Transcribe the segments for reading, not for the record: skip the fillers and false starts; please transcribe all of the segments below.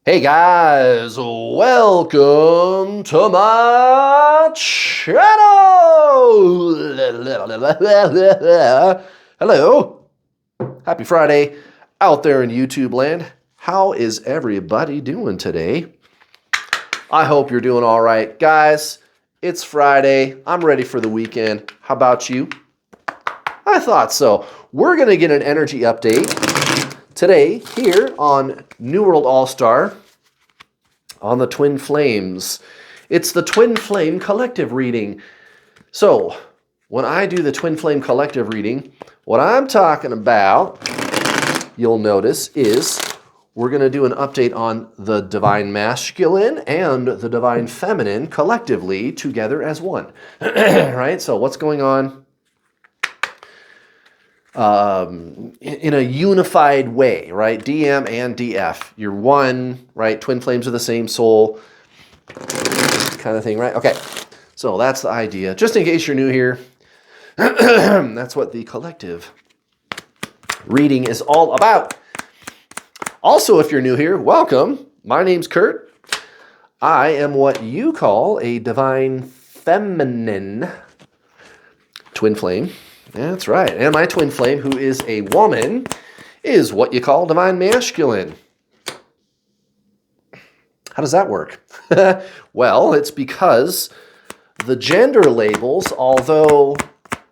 Hey guys, welcome to my channel! Hello, happy Friday out there in YouTube land. How is everybody doing today? I hope you're doing all right. Guys, it's Friday. I'm ready for the weekend. How about you? I thought so. We're going to get an energy update today here on New World All-Star on the Twin Flames. It's the Twin Flame Collective reading. So when I do the Twin Flame Collective reading, what I'm talking about, you'll notice, is we're going to do an update on the Divine Masculine and the Divine Feminine collectively together as one. Right? So what's going on in a unified way, right? DM and DF. You're one, right? Twin flames are the same soul, kind of thing, right? Okay, so that's the idea. Just in case you're new here, that's what the collective reading is all about. Also, if you're new here, welcome. My name's Kurt. I am what you call a divine feminine twin flame. That's right. And my twin flame, who is a woman, is what you call divine masculine. How does that work? Well, it's because the gender labels, although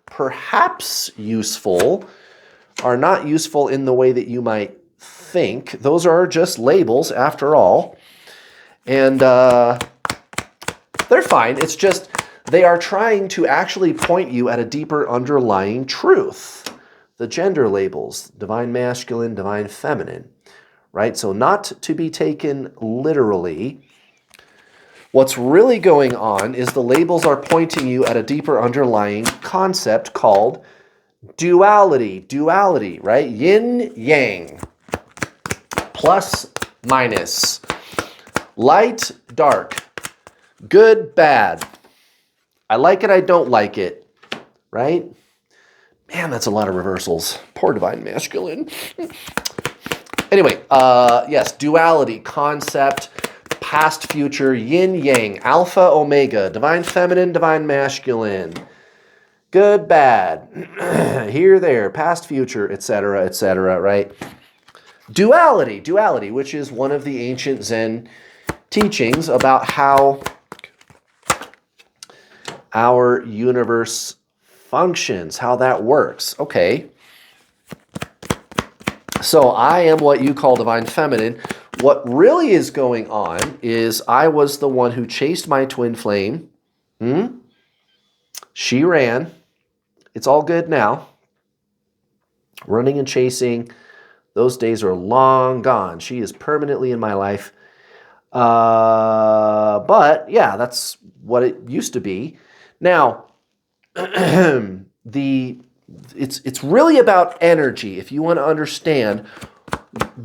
perhaps useful, are not useful in the way that you might think. Those are just labels after all. And they're fine. It's just they are trying to actually point you at a deeper underlying truth. The gender labels, divine masculine, divine feminine, right? So not to be taken literally. What's really going on is the labels are pointing you at a deeper underlying concept called duality. Duality, right? Yin, yang, plus, minus, light, dark, good, bad. I like it, I don't like it, right? Man, that's a lot of reversals. Poor divine masculine. Anyway, yes, duality, concept, past, future, yin, yang, alpha, omega, divine feminine, divine masculine, good, bad, here, there, past, future, etc., right? Duality, which is one of the ancient Zen teachings about how our universe functions, how that works. Okay. So I am what you call divine feminine. What really is going on is I was the one who chased my twin flame. She ran. It's all good now. Running and chasing, those days are long gone. She is permanently in my life. But yeah, that's what it used to be. Now, it's really about energy. If you want to understand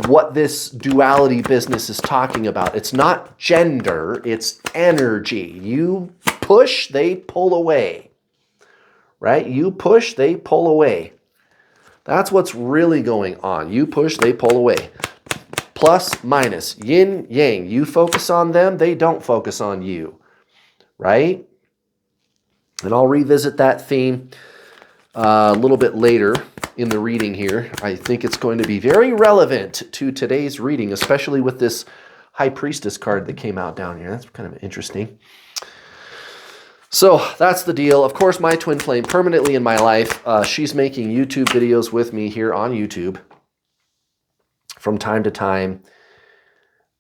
what this duality business is talking about, it's not gender, it's energy. You push, they pull away, right? You push, they pull away. That's what's really going on. You push, they pull away. Plus, minus, yin, yang. You focus on them, they don't focus on you, right? And I'll revisit that theme a little bit later in the reading here. I think it's going to be very relevant to today's reading, especially with this High Priestess card that came out down here. That's kind of interesting. So that's the deal. Of course, my twin flame permanently in my life. She's making YouTube videos with me here on YouTube from time to time.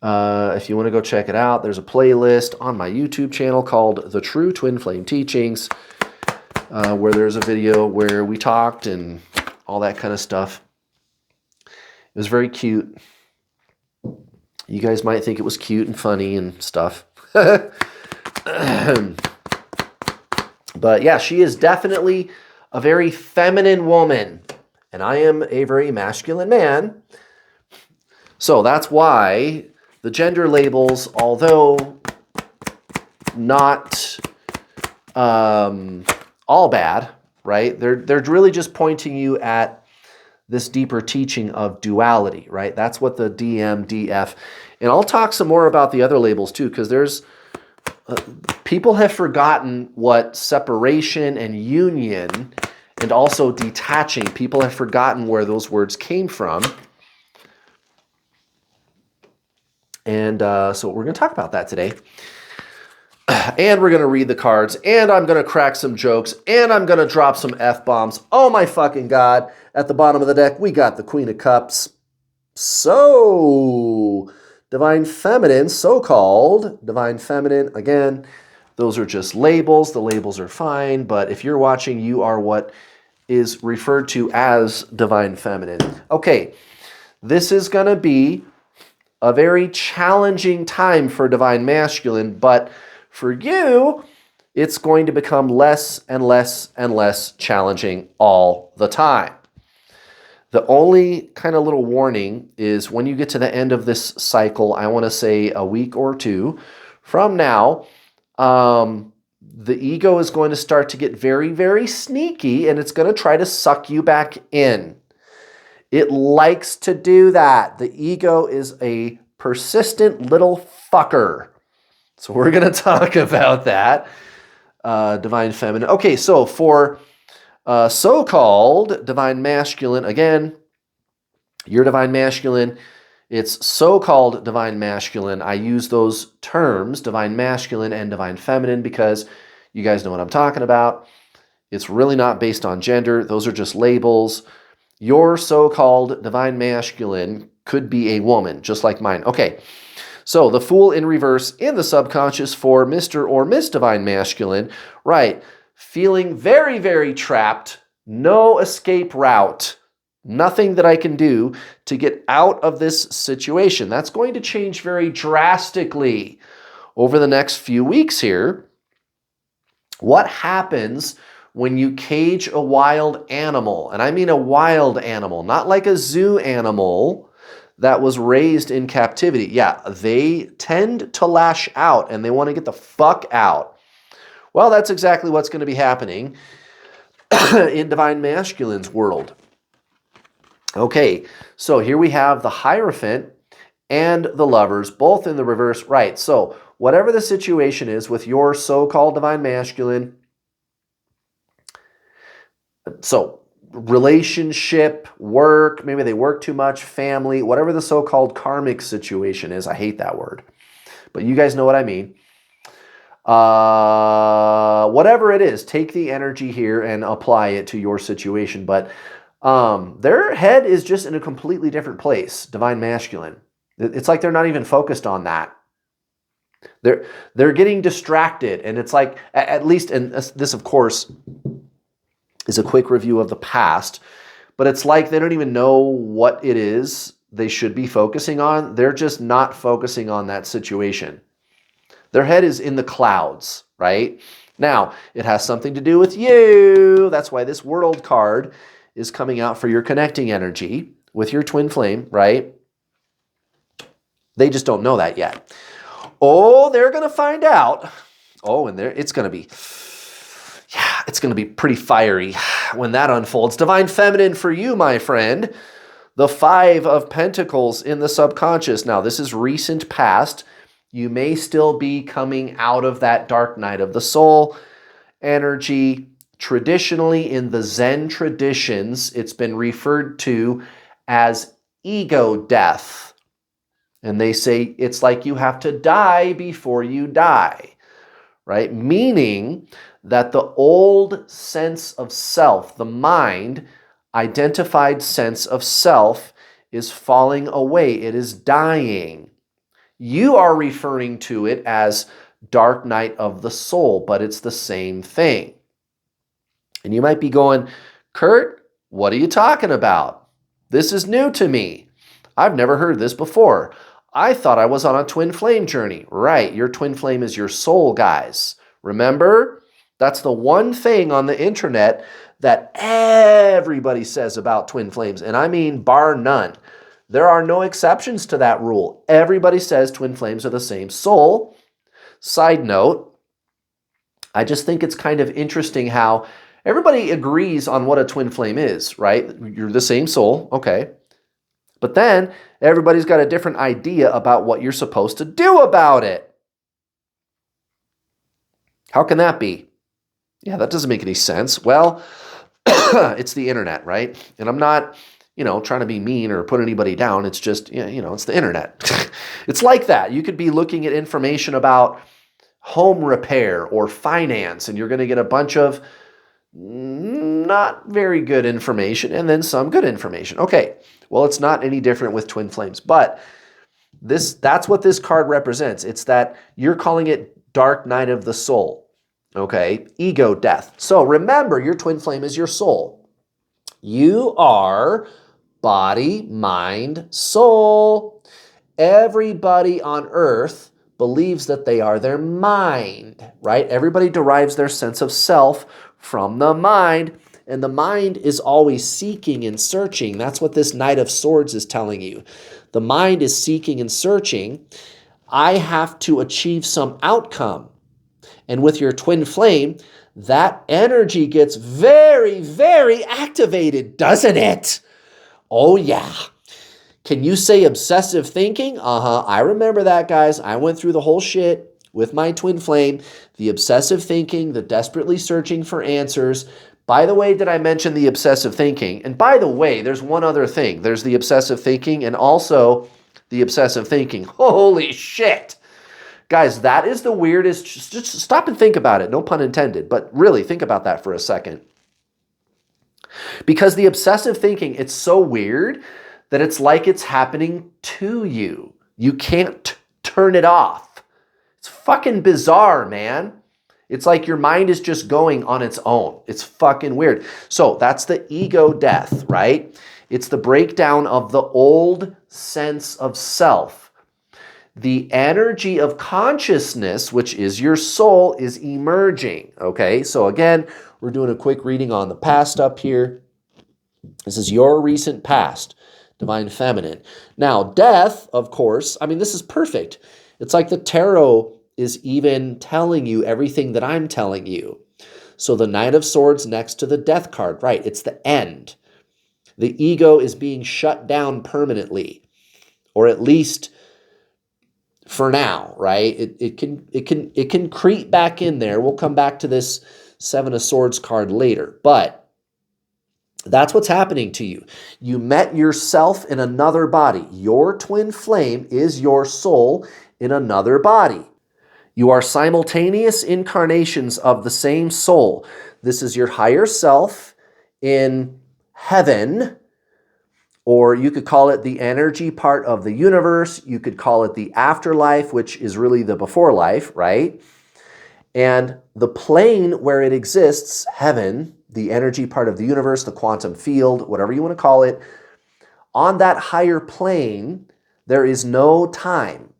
If you want to go check it out, there's a playlist on my YouTube channel called The True Twin Flame Teachings, where there's a video where we talked and all that kind of stuff. It was very cute. You guys might think it was cute and funny and stuff. But yeah, she is definitely a very feminine woman, and I am a very masculine man. So that's why the gender labels, although not all bad, right? They're really just pointing you at this deeper teaching of duality, right? That's what the DM, DF, and I'll talk some more about the other labels too, because there's people have forgotten what separation and union and also detaching, people have forgotten where those words came from. And so we're going to talk about that today. And we're going to read the cards, and I'm going to crack some jokes, and I'm going to drop some F-bombs. Oh my fucking God. At the bottom of the deck, we got the Queen of Cups. So, Divine Feminine, so-called Divine Feminine. Again, those are just labels. The labels are fine, but if you're watching, you are what is referred to as Divine Feminine. Okay, this is going to be a very challenging time for Divine Masculine, but for you, it's going to become less and less and less challenging all the time. The only kind of little warning is when you get to the end of this cycle, I want to say a week or two from now, the ego is going to start to get very, very sneaky, and it's going to try to suck you back in. It likes to do that. The ego is a persistent little fucker. So we're going to talk about that. Divine Feminine. Okay, so for so-called Divine Masculine, again, your Divine Masculine, it's so-called Divine Masculine. I use those terms, Divine Masculine and Divine Feminine, because you guys know what I'm talking about. It's really not based on gender. Those are just labels. Your so-called Divine Masculine could be a woman, just like mine. Okay, so the Fool in reverse in the subconscious for Mr. or Miss Divine Masculine. Right, feeling very, very trapped, no escape route, nothing that I can do to get out of this situation. That's going to change very drastically over the next few weeks here. What happens when you cage a wild animal? And I mean a wild animal, not like a zoo animal that was raised in captivity. Yeah, they tend to lash out and they want to get the fuck out. Well, that's exactly what's going to be happening in Divine Masculine's world. Okay, so here we have the Hierophant and the Lovers, both in the reverse. Right, so whatever the situation is with your so-called Divine Masculine, so relationship, work, maybe they work too much, family, whatever the so-called karmic situation is. I hate that word, but you guys know what I mean. Whatever it is, take the energy here and apply it to your situation. But their head is just in a completely different place, Divine Masculine. It's like they're not even focused on that. They're getting distracted, and it's like, at least, and this, of course, is a quick review of the past, but it's like they don't even know what it is they should be focusing on. They're just not focusing on that situation. Their head is in the clouds, right? Now, it has something to do with you. That's why this World card is coming out for your connecting energy with your twin flame, right? They just don't know that yet. Oh, they're going to find out. Oh, and it's going to be... yeah, it's going to be pretty fiery when that unfolds. Divine Feminine for you, my friend. The Five of Pentacles in the subconscious. Now, this is recent past. You may still be coming out of that dark night of the soul energy. Traditionally, in the Zen traditions, it's been referred to as ego death. And they say it's like you have to die before you die, right? Meaning that the old sense of self, the mind, identified sense of self, is falling away. It is dying. You are referring to it as dark night of the soul, but it's the same thing. And you might be going, Kurt, what are you talking about? This is new to me. I've never heard this before. I thought I was on a twin flame journey. Right, your twin flame is your soul, guys. Remember? That's the one thing on the internet that everybody says about twin flames, and I mean bar none. There are no exceptions to that rule. Everybody says twin flames are the same soul. Side note, I just think it's kind of interesting how Everybody agrees on what a twin flame is, right? You're the same soul, okay. But then everybody's got a different idea about what you're supposed to do about it. How can that be? Yeah, that doesn't make any sense. Well, it's the internet, right? And I'm not, trying to be mean or put anybody down. It's just, it's the internet. It's like that. You could be looking at information about home repair or finance, and you're going to get a bunch of not very good information and then some good information. Okay, well, it's not any different with twin flames, but that's what this card represents. It's that you're calling it dark night of the soul. Okay, ego death. So remember, your twin flame is your soul. You are body, mind, soul. Everybody on earth believes that they are their mind, right? Everybody derives their sense of self from the mind, and the mind is always seeking and searching. That's what this Knight of Swords is telling you. The mind is seeking and searching. I have to achieve some outcome. And with your twin flame, that energy gets very, very activated, doesn't it? Oh, yeah. Can you say obsessive thinking? I remember that, guys. I went through the whole shit with my twin flame. The obsessive thinking, the desperately searching for answers. By the way, did I mention the obsessive thinking? And by the way, there's one other thing. There's the obsessive thinking and also the obsessive thinking. Holy shit. Guys, that is the weirdest. Just stop and think about it. No pun intended. But really, think about that for a second. Because the obsessive thinking, it's so weird that it's like it's happening to you. You can't turn it off. It's fucking bizarre, man. It's like your mind is just going on its own. It's fucking weird. So that's the ego death, right? It's the breakdown of the old sense of self. The energy of consciousness, which is your soul, is emerging, okay? So again, we're doing a quick reading on the past up here. This is your recent past, divine feminine. Now, death, of course, this is perfect. It's like the tarot is even telling you everything that I'm telling you. So the Knight of Swords next to the death card, right? It's the end. The ego is being shut down permanently, or at least for now, right? It can creep back in there. We'll come back to this Seven of Swords card later, but that's what's happening to you. You met yourself in another body. Your twin flame is your soul in another body. You are simultaneous incarnations of the same soul. This is your higher self in heaven, or you could call it the energy part of the universe. You could call it the afterlife, which is really the before life, right? And the plane where it exists, heaven, the energy part of the universe, the quantum field, whatever you want to call it, on that higher plane, there is no time.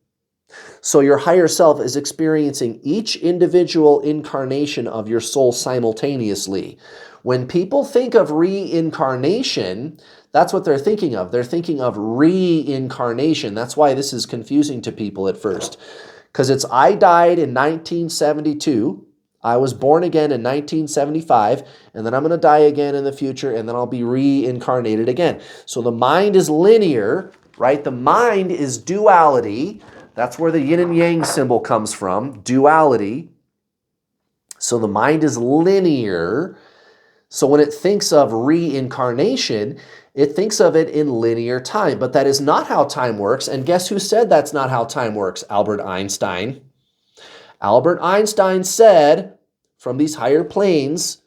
So your higher self is experiencing each individual incarnation of your soul simultaneously. When people think of reincarnation, that's what they're thinking of. They're thinking of reincarnation. That's why this is confusing to people at first. Because it's I died in 1972, I was born again in 1975, and then I'm going to die again in the future, and then I'll be reincarnated again. So the mind is linear, right? The mind is duality. That's where the yin and yang symbol comes from, duality. So the mind is linear. So when it thinks of reincarnation, it thinks of it in linear time. But that is not how time works. And guess who said that's not how time works? Albert Einstein. Albert Einstein said, from these higher planes,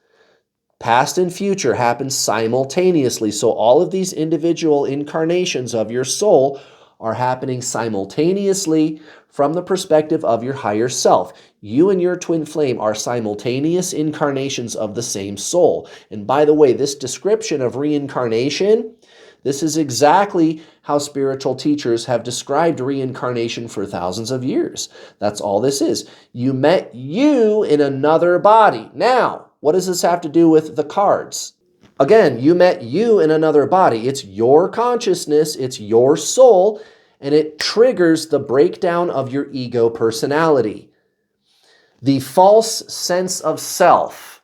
past and future happen simultaneously. So all of these individual incarnations of your soul are happening simultaneously from the perspective of your higher self. You and your twin flame are simultaneous incarnations of the same soul. And by the way, this description of reincarnation, this is exactly how spiritual teachers have described reincarnation for thousands of years. That's all this is. You met you in another body. Now, what does this have to do with the cards? Again, you met you in another body. It's your consciousness, it's your soul, and it triggers the breakdown of your ego personality. The false sense of self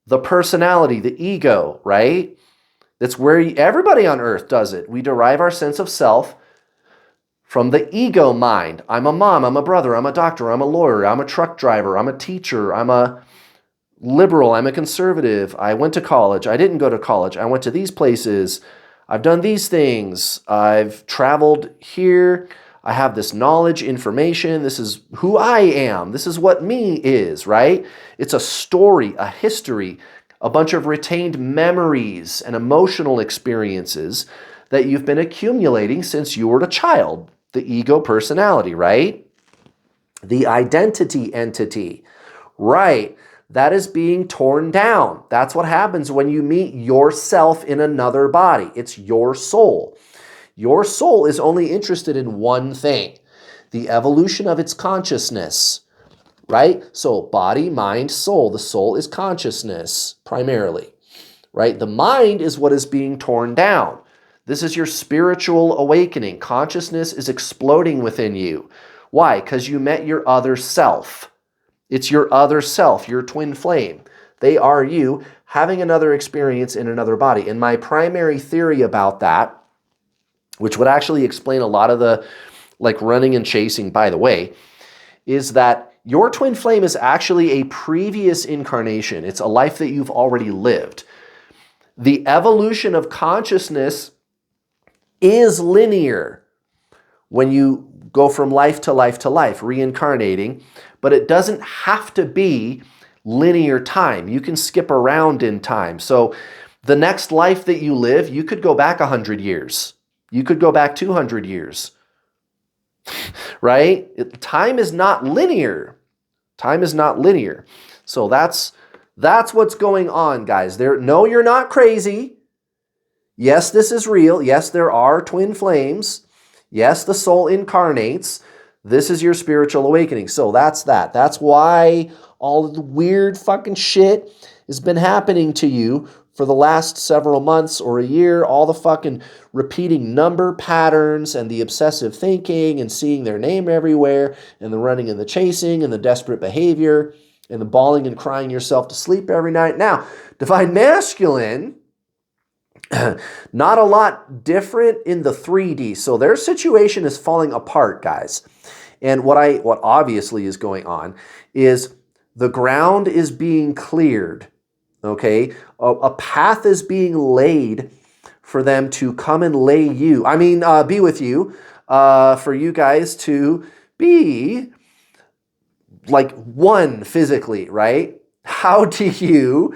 the personality, the ego, right? That's where everybody on earth does it. We derive our sense of self from the ego mind. I'm a mom, I'm a brother, I'm a doctor, I'm a lawyer, I'm a truck driver, I'm a teacher, I'm a liberal, I'm a conservative, I went to college, I didn't go to college, I went to these places, I've done these things, I've traveled here, I have this knowledge, information, this is who I am, this is what me is, right? It's a story, a history, a bunch of retained memories and emotional experiences that you've been accumulating since you were a child. The ego personality, right? The identity entity, right? That is being torn down. That's what happens when you meet yourself in another body. It's your soul. Your soul is only interested in one thing, the evolution of its consciousness, right? So body, mind, soul. The soul is consciousness primarily, right? The mind is what is being torn down. This is your spiritual awakening. Consciousness is exploding within you. Why? Because you met your other self. It's your other self, your twin flame. They are you having another experience in another body. And my primary theory about that, which would actually explain a lot of the like running and chasing, by the way, is that your twin flame is actually a previous incarnation. It's a life that you've already lived. The evolution of consciousness is linear when you go from life to life to life, reincarnating, but it doesn't have to be linear time. You can skip around in time. So the next life that you live, you could go back 100 years. You could go back 200 years, right? Time is not linear. Time is not linear. So that's what's going on, guys. No, you're not crazy. Yes, this is real. Yes, there are twin flames. Yes, the soul incarnates. This is your spiritual awakening. So that's that. That's why all of the weird fucking shit has been happening to you for the last several months or a year. All the fucking repeating number patterns and the obsessive thinking and seeing their name everywhere and the running and the chasing and the desperate behavior and the bawling and crying yourself to sleep every night. Now, Divine Masculine, not a lot different in the 3D. So their situation is falling apart, guys. And what obviously is going on is the ground is being cleared, okay? A path is being laid for them to come and be with you, for you guys to be like one physically, right? How do you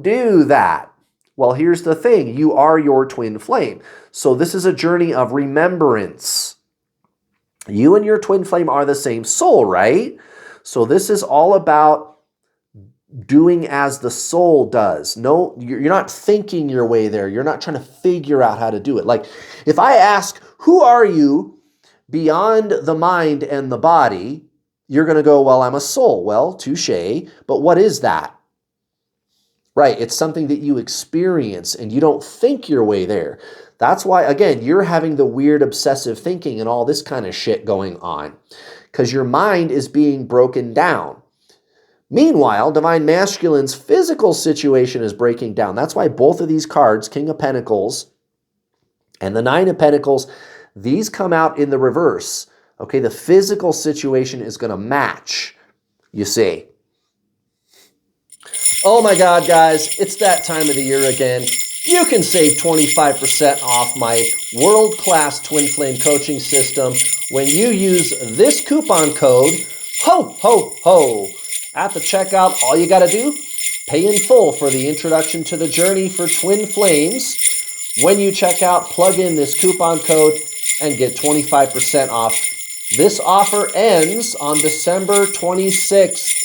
do that? Well, here's the thing. You are your twin flame. So this is a journey of remembrance. You and your twin flame are the same soul, right? So this is all about doing as the soul does. No, you're not thinking your way there. You're not trying to figure out how to do it. Like if I ask, who are you beyond the mind and the body? You're going to go, well, I'm a soul. Well, touche. But what is that? Right, it's something that you experience and you don't think your way there. That's why, again, you're having the weird obsessive thinking and all this kind of shit going on because your mind is being broken down. Meanwhile, Divine Masculine's physical situation is breaking down. That's why both of these cards, King of Pentacles and the Nine of Pentacles, these come out in the reverse. Okay, the physical situation is going to match, you see. Oh my God, guys, it's that time of the year again. You can save 25% off my world-class twin flame coaching system when you use this coupon code, HO, at the checkout. All you got to do, pay in full for the introduction to the journey for twin flames. When you check out, plug in this coupon code and get 25% off. This offer ends on December 26th.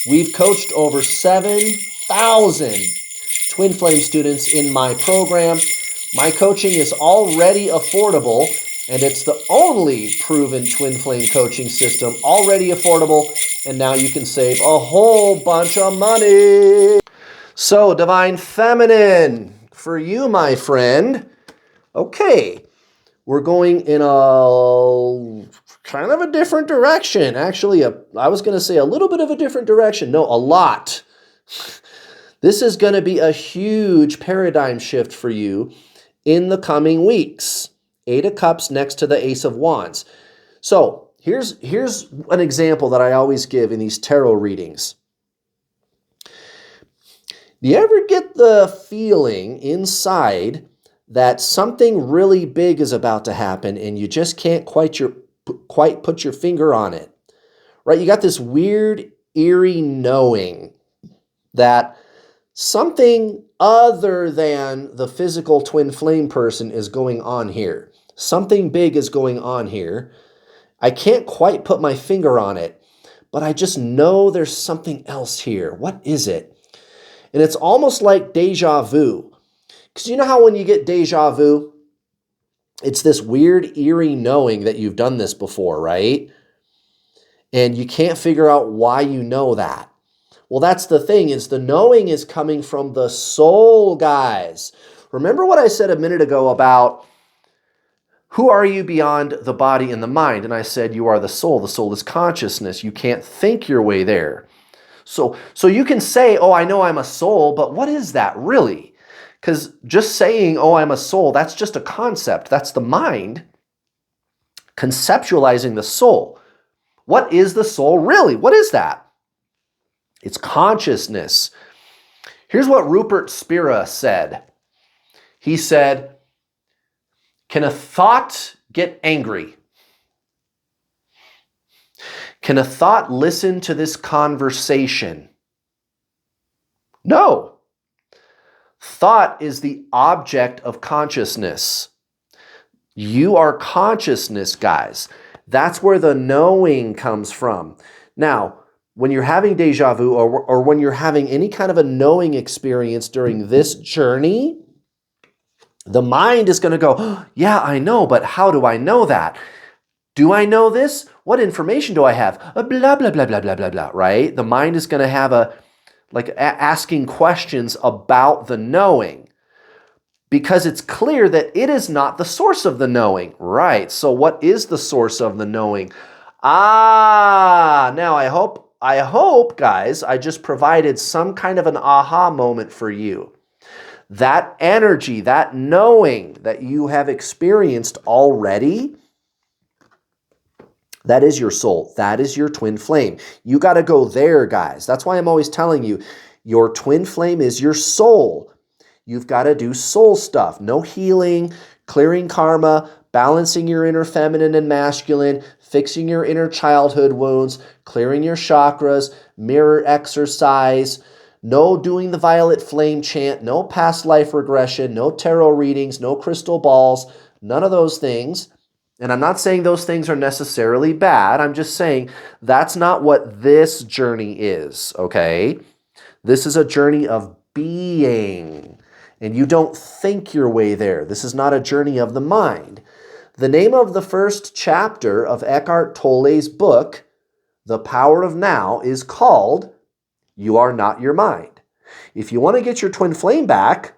We've coached over 7,000 twin flame students in my program. My coaching is already affordable, and it's the only proven twin flame coaching system already affordable, and now you can save a whole bunch of money. So, Divine Feminine, for you, my friend, okay, we're going in a kind of a different direction. Actually, I was going to say a little bit of a different direction. No, a lot This is going to be a huge paradigm shift for you in the coming weeks. 8 of Cups next to the Ace of Wands. So here's an example that I always give in these tarot readings. Do you ever get the feeling inside that something really big is about to happen and you just can't quite put your finger on it? Right? You got this weird, eerie knowing that something other than the physical twin flame person is going on here. Something big is going on here. I can't quite put my finger on it, but I just know there's something else here. What is it? And it's almost like deja vu. Because you know how when you get deja vu, it's this weird, eerie knowing that you've done this before, right? And you can't figure out why you know that. Well, that's the thing, is the knowing is coming from the soul, guys. Remember what I said a minute ago about who are you beyond the body and the mind? And I said you are the soul. The soul is consciousness. You can't think your way there. So you can say, oh, I know I'm a soul, but what is that really? Because just saying, oh, I'm a soul, that's just a concept. That's the mind conceptualizing the soul. What is the soul really? What is that? It's consciousness. Here's what Rupert Spira said. He said, can a thought get angry? Can a thought listen to this conversation? No. Thought is the object of consciousness. You are consciousness, guys. That's where the knowing comes from. Now, when you're having deja vu or when you're having any kind of a knowing experience during this journey, the mind is going to go, oh, yeah, I know, but how do I know that? Do I know this? What information do I have? Blah, blah, blah, blah, blah, blah, blah, right? The mind is going to have asking questions about the knowing because it's clear that it is not the source of the knowing, right? So what is the source of the knowing? Now I hope, guys, I just provided some kind of an aha moment for you. That energy, that knowing that you have experienced already, that is your soul. That is your twin flame. You got to go there, guys. That's why I'm always telling you, your twin flame is your soul. You've got to do soul stuff. No healing, clearing karma, balancing your inner feminine and masculine, fixing your inner childhood wounds, clearing your chakras, mirror exercise, no doing the violet flame chant, no past life regression, no tarot readings, no crystal balls, none of those things. And I'm not saying those things are necessarily bad. I'm just saying that's not what this journey is, okay? This is a journey of being, and you don't think your way there. This is not a journey of the mind. The name of the first chapter of Eckhart Tolle's book, The Power of Now, is called You Are Not Your Mind. If you want to get your twin flame back,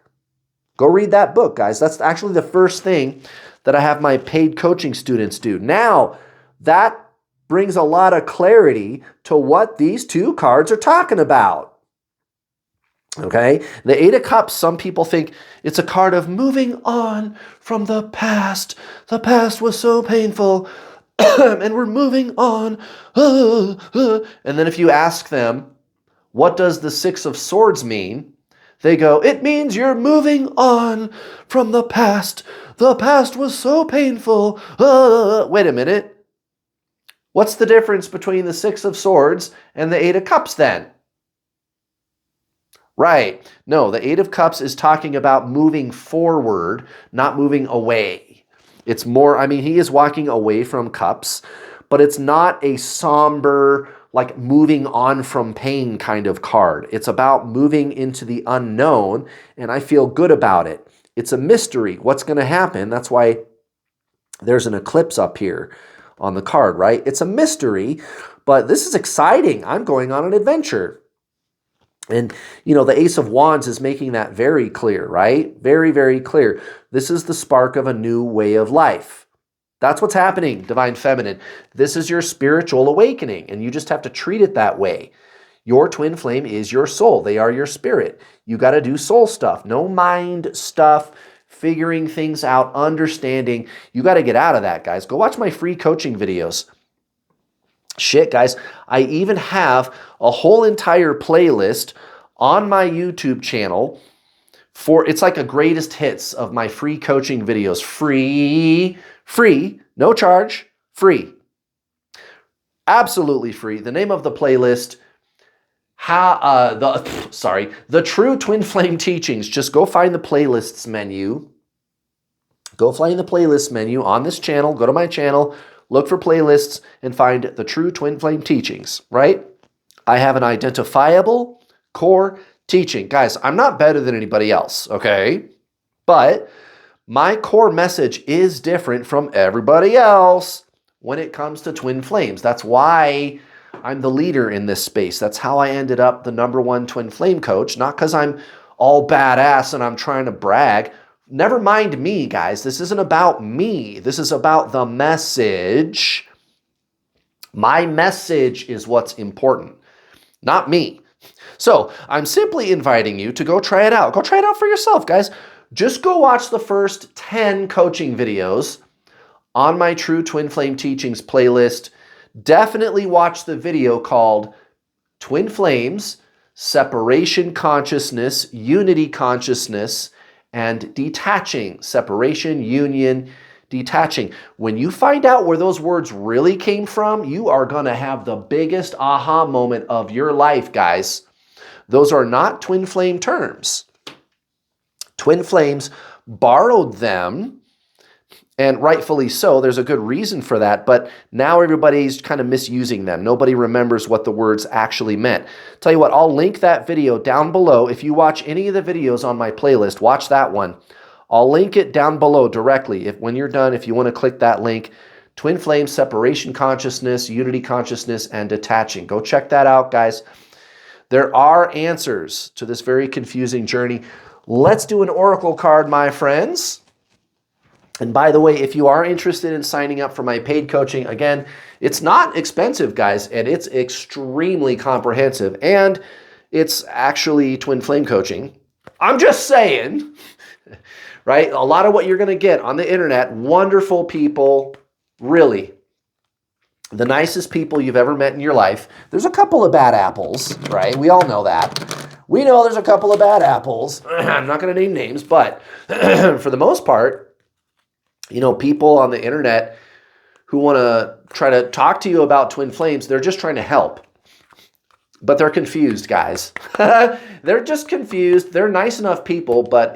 go read that book, guys. That's actually the first thing that I have my paid coaching students do. Now, that brings a lot of clarity to what these two cards are talking about. Okay? The Eight of Cups, some people think it's a card of moving on from the past. The past was so painful, and we're moving on. And then if you ask them, what does the Six of Swords mean? They go, it means you're moving on from the past. The past was so painful. Wait a minute. What's the difference between the Six of Swords and the Eight of Cups then? Right. No, the Eight of Cups is talking about moving forward, not moving away. It's more, he is walking away from cups, but it's not a somber, like moving on from pain kind of card. It's about moving into the unknown, and I feel good about it. It's a mystery. What's going to happen? That's why there's an eclipse up here on the card, right? It's a mystery, but this is exciting. I'm going on an adventure. And, the Ace of Wands is making that very clear, right? Very, very clear. This is the spark of a new way of life. That's what's happening, Divine Feminine. This is your spiritual awakening, and you just have to treat it that way. Your twin flame is your soul. They are your spirit. You got to do soul stuff, no mind stuff, figuring things out, understanding. You got to get out of that, guys. Go watch my free coaching videos. Shit, guys, I even have a whole entire playlist on my YouTube channel it's like a greatest hits of my free coaching videos. Free, no charge, free. Absolutely free. The name of the playlist, the True Twin Flame Teachings. Just go find the playlists menu. Go find the playlist menu on this channel. Go to my channel, look for playlists, and find the True Twin Flame Teachings, right? I have an identifiable core teaching. Guys, I'm not better than anybody else, okay? But my core message is different from everybody else when it comes to twin flames. That's why I'm the leader in this space. That's how I ended up the #1 twin flame coach, not because I'm all badass and I'm trying to brag. Never mind me, guys. This isn't about me. This is about the message. My message is what's important, not me. So I'm simply inviting you to go try it out. Go try it out for yourself, guys. Just go watch the first 10 coaching videos on my True Twin Flame Teachings playlist. Definitely watch the video called Twin Flames, Separation Consciousness, Unity Consciousness, and Detaching. Separation, union, detaching. When you find out where those words really came from, you are going to have the biggest aha moment of your life, guys. Those are not twin flame terms. Twin flames borrowed them, and rightfully so. There's a good reason for that, but now everybody's kind of misusing them. Nobody remembers what the words actually meant. Tell you what, I'll link that video down below. If you watch any of the videos on my playlist, watch that one. I'll link it down below directly. When you're done, if you want to click that link, Twin Flame, Separation Consciousness, Unity Consciousness, and Detaching. Go check that out, guys. There are answers to this very confusing journey. Let's do an oracle card, my friends. And by the way, if you are interested in signing up for my paid coaching, again, it's not expensive, guys, and it's extremely comprehensive, and it's actually twin flame coaching. I'm just saying, right? A lot of what you're going to get on the internet, wonderful people, really, the nicest people you've ever met in your life. There's a couple of bad apples, right? We all know that. We know there's a couple of bad apples. I'm not going to name names, but for the most part, you know, people on the internet who want to try to talk to you about twin flames, they're just trying to help. But they're confused, guys. They're just confused. They're nice enough people, but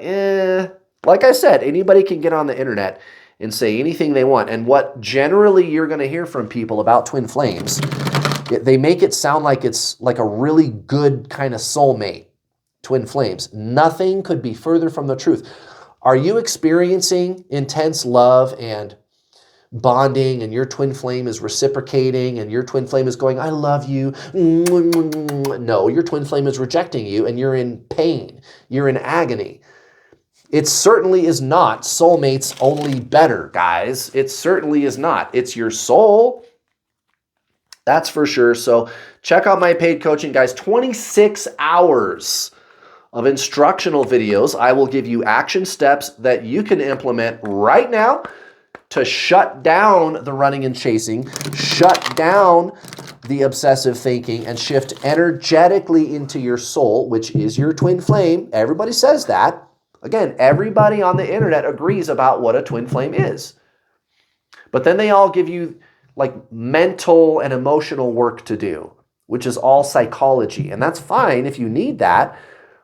like I said, anybody can get on the internet and say anything they want. And what generally you're going to hear from people about twin flames, they make it sound like it's like a really good kind of soulmate, twin flames. Nothing could be further from the truth. Are you experiencing intense love and bonding, and your twin flame is reciprocating, and your twin flame is going, I love you? No, your twin flame is rejecting you, and you're in pain. You're in agony. It certainly is not soulmates only better, guys. It certainly is not. It's your soul. That's for sure. So check out my paid coaching, guys. 26 hours of instructional videos. I will give you action steps that you can implement right now to shut down the running and chasing, shut down the obsessive thinking, and shift energetically into your soul, which is your twin flame. Everybody says that. Again, everybody on the internet agrees about what a twin flame is. But then they all give you like mental and emotional work to do, which is all psychology. And that's fine if you need that.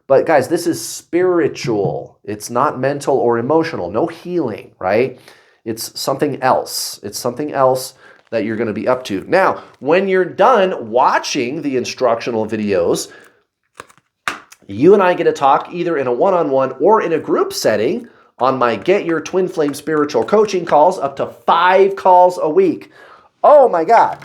But guys, this is spiritual. It's not mental or emotional. No healing, right? It's something else. It's something else that you're going to be up to. Now, when you're done watching the instructional videos, you and I get to talk either in a one-on-one or in a group setting on my Get Your Twin Flame Spiritual Coaching calls, up to 5 calls a week. Oh my God.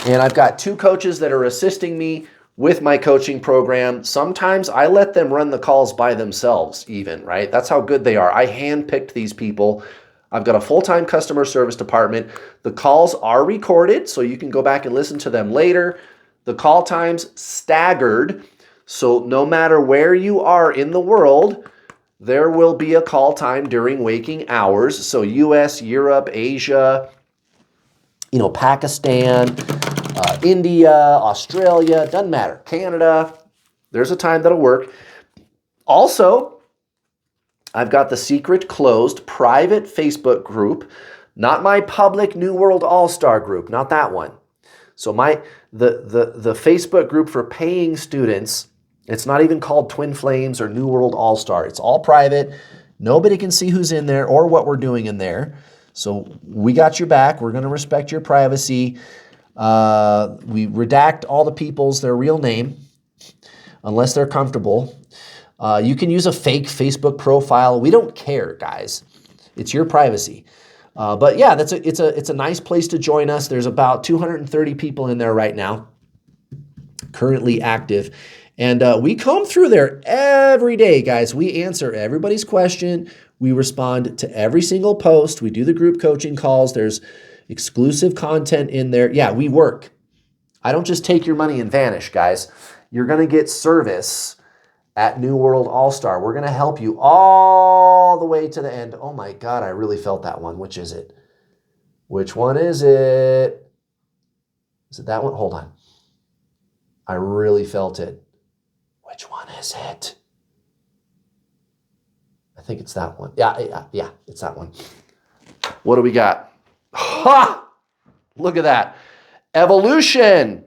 And I've got 2 coaches that are assisting me with my coaching program. Sometimes I let them run the calls by themselves even, right? That's how good they are. I handpicked these people. I've got a full-time customer service department. The calls are recorded, so you can go back and listen to them later. The call times staggered. So no matter where you are in the world, there will be a call time during waking hours. So US, Europe, Asia, Pakistan, India, Australia, doesn't matter. Canada, there's a time that'll work. Also, I've got the secret closed private Facebook group, not my public New World All-Star group, not that one. So the Facebook group for paying students, it's not even called Twin Flames or New World All-Star. It's all private. Nobody can see who's in there or what we're doing in there. So we got your back. We're going to respect your privacy. We redact all the people's their real name unless they're comfortable. You can use a fake Facebook profile. We don't care, guys. It's your privacy. But yeah, it's a nice place to join us. There's about 230 people in there right now, currently active. And we comb through there every day, guys. We answer everybody's question. We respond to every single post. We do the group coaching calls. There's exclusive content in there. Yeah, we work. I don't just take your money and vanish, guys. You're going to get service at New World All-Star. We're going to help you all the way to the end. Oh my God, I really felt that one. Which is it? Which one is it? Is it that one? Hold on. I really felt it. Which one is it? I think it's that one. Yeah, it's that one. What do we got? Ha! Look at that. Evolution.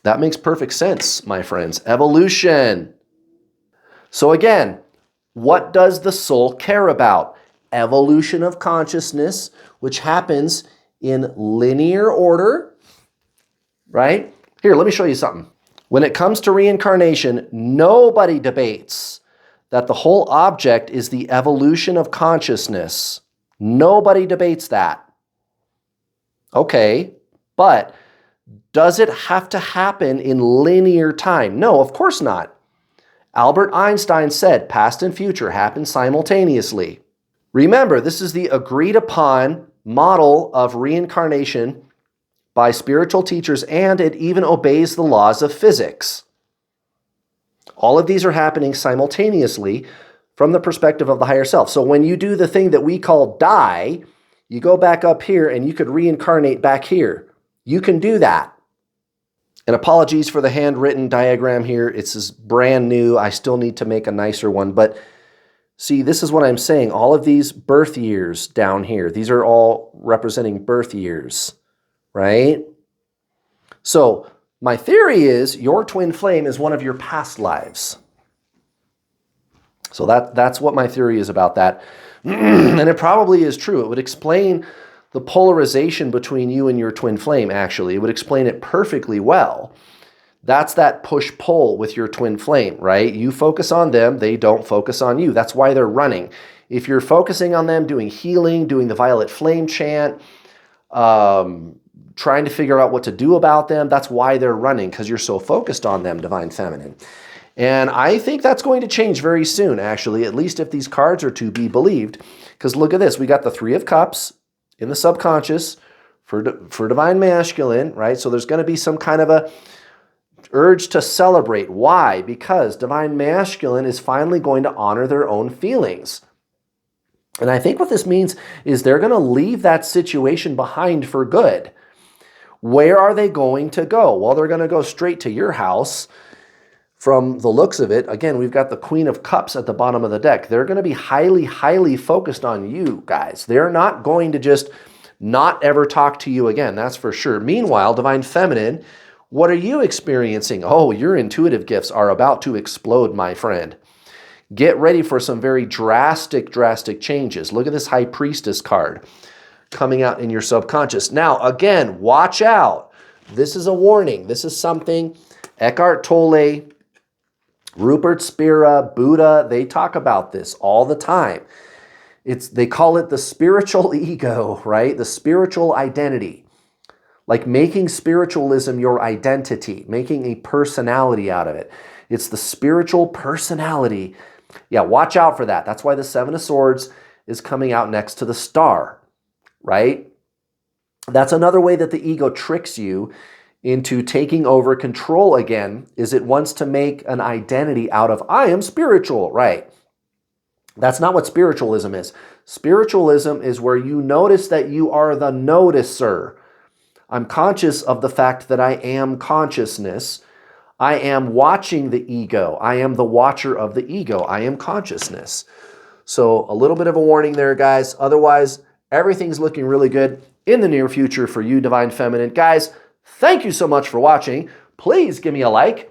That makes perfect sense, my friends. Evolution. So again, what does the soul care about? Evolution of consciousness, which happens in linear order, right? Here, let me show you something. When it comes to reincarnation, nobody debates that the whole object is the evolution of consciousness. Nobody debates that. Okay, but does it have to happen in linear time? No, of course not. Albert Einstein said past and future happen simultaneously. Remember, this is the agreed upon model of reincarnation by spiritual teachers, and it even obeys the laws of physics. All of these are happening simultaneously from the perspective of the higher self. So when you do the thing that we call die, you go back up here and you could reincarnate back here. You can do that. And apologies for the handwritten diagram here. It's brand new. I still need to make a nicer one. But see, this is what I'm saying. All of these birth years down here, these are all representing birth years, right? So my theory is your twin flame is one of your past lives. So that's what my theory is about that. And it probably is true. It would explain the polarization between you and your twin flame, actually. It would explain it perfectly well. That's that push-pull with your twin flame, right? You focus on them, they don't focus on you. That's why they're running. If you're focusing on them, doing healing, doing the violet flame chant, trying to figure out what to do about them, that's why they're running, because you're so focused on them, Divine Feminine. And I think that's going to change very soon, actually, at least if these cards are to be believed. Because look at this. We got the Three of Cups in the subconscious for Divine Masculine, right? So there's going to be some kind of a urge to celebrate. Why? Because Divine Masculine is finally going to honor their own feelings. And I think what this means is they're going to leave that situation behind for good. Where are they going to go? Well, they're going to go straight to your house. From the looks of it, again, we've got the Queen of Cups at the bottom of the deck. They're going to be highly, highly focused on you guys. They're not going to just not ever talk to you again, that's for sure. Meanwhile, Divine Feminine, what are you experiencing? Oh, your intuitive gifts are about to explode, my friend. Get ready for some very drastic changes. Look at this High Priestess card coming out in your subconscious. Now, again, watch out. This is a warning. This is something Eckhart Tolle, Rupert Spira, Buddha, they talk about this all the time. They call it the spiritual ego, right? The spiritual identity. Like making spiritualism your identity, making a personality out of it. It's the spiritual personality. Yeah, watch out for that. That's why the Seven of Swords is coming out next to the Star, right? That's another way that the ego tricks you, into taking over control again is it wants to make an identity out of, I am spiritual, right? That's not what spiritualism is. Spiritualism is where you notice that you are the noticer. I'm conscious of the fact that I am consciousness. I am watching the ego. I am the watcher of the ego. I am consciousness. So a little bit of a warning there, guys. Otherwise, everything's looking really good in the near future for you, Divine Feminine. Guys, thank you so much for watching. Please give me a like.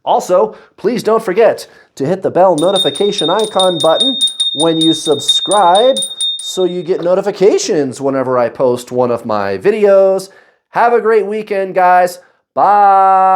Also, please don't forget to hit the bell notification icon button when you subscribe so you get notifications whenever I post one of my videos. Have a great weekend, guys. Bye.